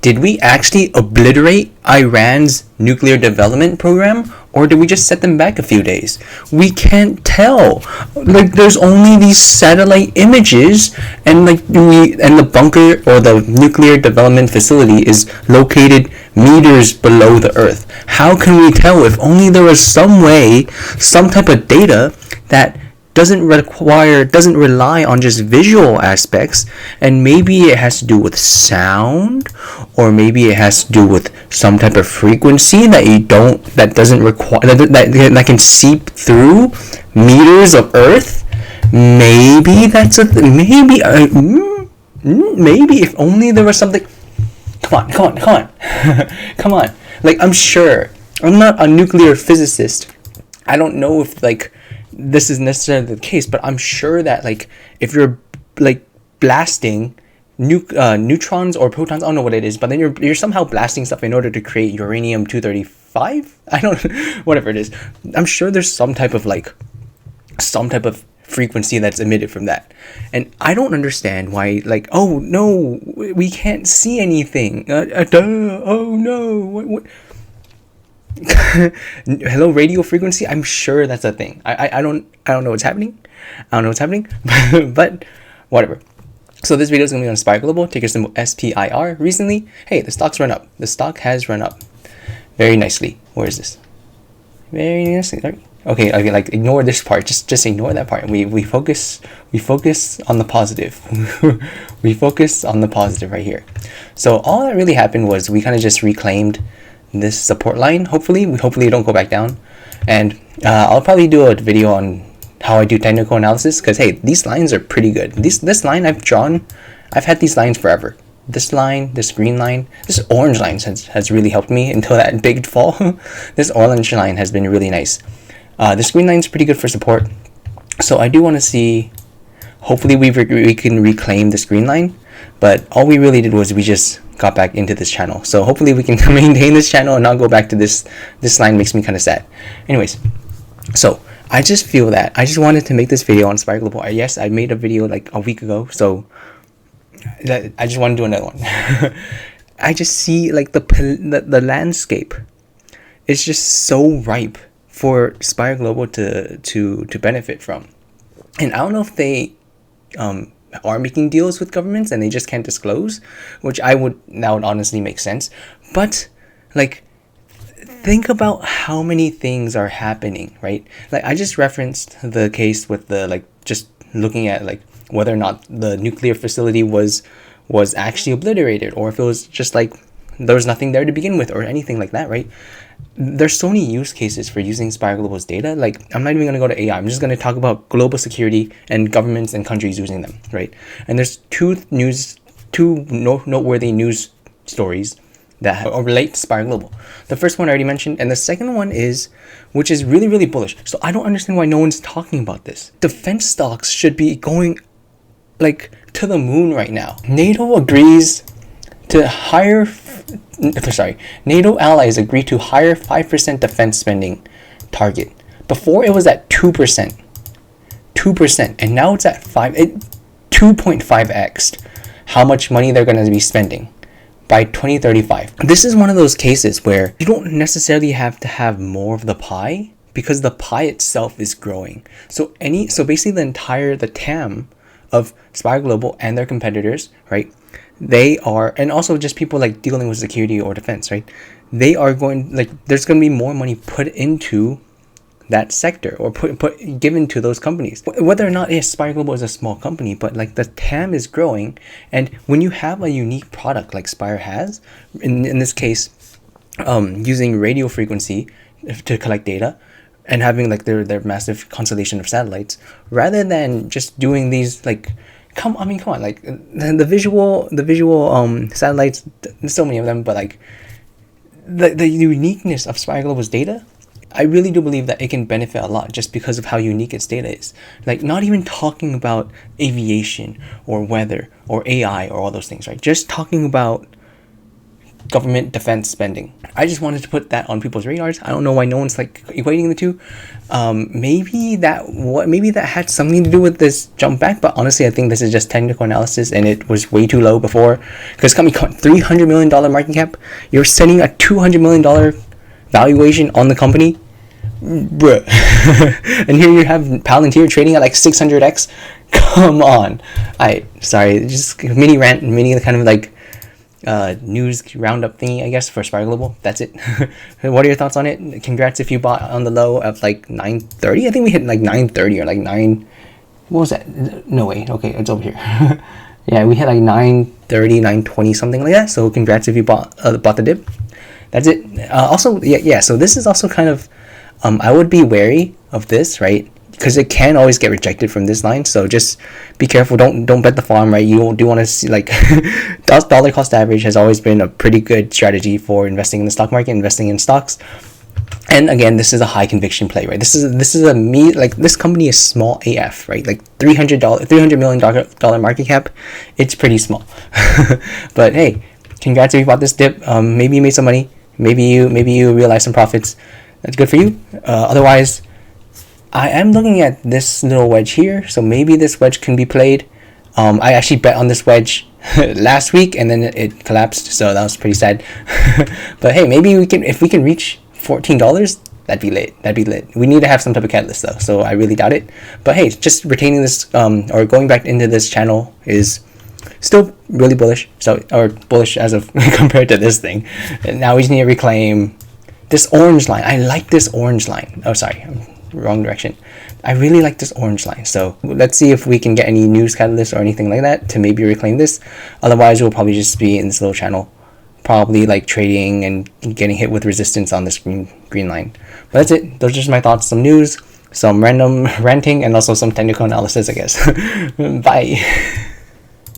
Did we actually obliterate Iran's nuclear development program, or did we just set them back a few days? We can't tell. Like, there's only these satellite images, and the bunker or the nuclear development facility is located meters below the Earth. How can we tell? If only there was some way, some type of data that doesn't rely on just visual aspects, and maybe it has to do with sound, or maybe it has to do with some type of frequency that doesn't require that can seep through meters of Earth. Maybe that's maybe if only there was something. Come on come on. Like, I'm sure, I'm not a nuclear physicist, I don't know if this is necessarily the case, but I'm sure that if you're blasting neutrons or protons, I don't know what it is, but then you're somehow blasting stuff in order to create uranium 235. I don't whatever it is. I'm sure there's some type of frequency that's emitted from that, and I don't understand why. Oh no, we can't see anything. Oh no, what? Hello, radio frequency. I'm sure that's a thing. I don't know what's happening. But whatever. So this video is gonna be on Spire Global, ticker symbol SPIR. Recently, hey, the stock has run up very nicely. Where is this? Very nicely. Okay, ignore this part. Just ignore that part. We focus on the positive. We focus on the positive right here. So all that really happened was we kind of just reclaimed this support line. Hopefully it don't go back down, and I'll probably do a video on how I do technical analysis, because hey, these lines are pretty good. This line I've had these lines forever. This line, this green line, this orange line has really helped me until that big fall. This orange line has been really nice. This green line is pretty good for support, so I do want to see, hopefully we can reclaim this green line. But all we really did was we just got back into this channel, so hopefully we can maintain this channel and not go back to this line. Makes me kind of sad. Anyways, so I just feel that I just wanted to make this video on Spire Global. Yes, I made a video a week ago, so I just want to do another one. I just see the landscape is just so ripe for Spire Global to benefit from, and I don't know if they are making deals with governments and they just can't disclose, which that would honestly make sense. But think about how many things are happening, right? I just referenced the case with the just looking at whether or not the nuclear facility was actually obliterated, or if it was just there was nothing there to begin with, or anything like that, right? There's so many use cases for using Spire Global's data. I'm not even going to go to AI. I'm just going to talk about global security and governments and countries using them, right? And there's two noteworthy news stories that relate to Spire Global. The first one I already mentioned, and the second one which is really, really bullish. So I don't understand why no one's talking about this. Defense stocks should be going to the moon right now. NATO agrees to hire. NATO allies agree to higher 5% defense spending target. Before it was at 2%, and now it's at 2.5x how much money they're going to be spending by 2035. This is one of those cases where you don't necessarily have to have more of the pie, because the pie itself is growing. So basically the TAM of Spire Global and their competitors, right? They are, and also just people dealing with security or defense, right? They are going there's going to be more money put into that sector, or given to those companies. Whether or not Spire Global is a small company, but the TAM is growing, and when you have a unique product like Spire has, in this case, using radio frequency to collect data, and having their massive constellation of satellites, rather than just doing these come on, the visual satellites, there's so many of them, but the uniqueness of Spire Global's data, I really do believe that it can benefit a lot just because of how unique its data is. Not even talking about aviation or weather or AI or all those things, right? Just talking about government defense spending. I just wanted to put that on people's radars. I don't know why no one's like equating the two. Maybe that had something to do with this jump back, but honestly I think this is just technical analysis and it was way too low before, because company caught $300 million market cap. You're setting a $200 million valuation on the company, bruh. And here you have Palantir trading at like 600x. Come on. Sorry, just mini rant, mini kind of like news roundup thingy, I guess, for Spire Global. That's it. What are your thoughts on it? Congrats if you bought on the low of like 930. I think we hit like 930 or like 9. What was that? No way. Okay, it's over here. Yeah, we hit like 930, 920, something like that. So congrats if you bought the dip. That's it. Also, yeah. So this is also kind of, I would be wary of this, right? Because it can always get rejected from this line, so just be careful. Don't bet the farm, right? You do want to see, like, dollar cost average has always been a pretty good strategy for investing in the stock market, investing in stocks. And again, this is a high conviction play, right? This is this company is small AF, right? Like $300 million market cap. It's pretty small. But hey, congrats if you bought this dip. Maybe you made some money. Maybe you realized some profits. That's good for you. Otherwise, I am looking at this little wedge here, so maybe this wedge can be played. I actually bet on this wedge last week and then it collapsed, so that was pretty sad. But hey, maybe if we can reach $14, that'd be lit. We need to have some type of catalyst though, so I really doubt it. But hey, just retaining this or going back into this channel is still really bullish. Or bullish as of compared to this thing. And now we just need to reclaim this orange line. I like this orange line. Oh, sorry. Wrong direction. I really like this orange line, so let's see if we can get any news catalyst or anything like that to maybe reclaim this. Otherwise we'll probably just be in this little channel, probably like trading and getting hit with resistance on this green line. But that's it. Those are just my thoughts, some news, some random ranting, and also some technical analysis, I guess. Bye.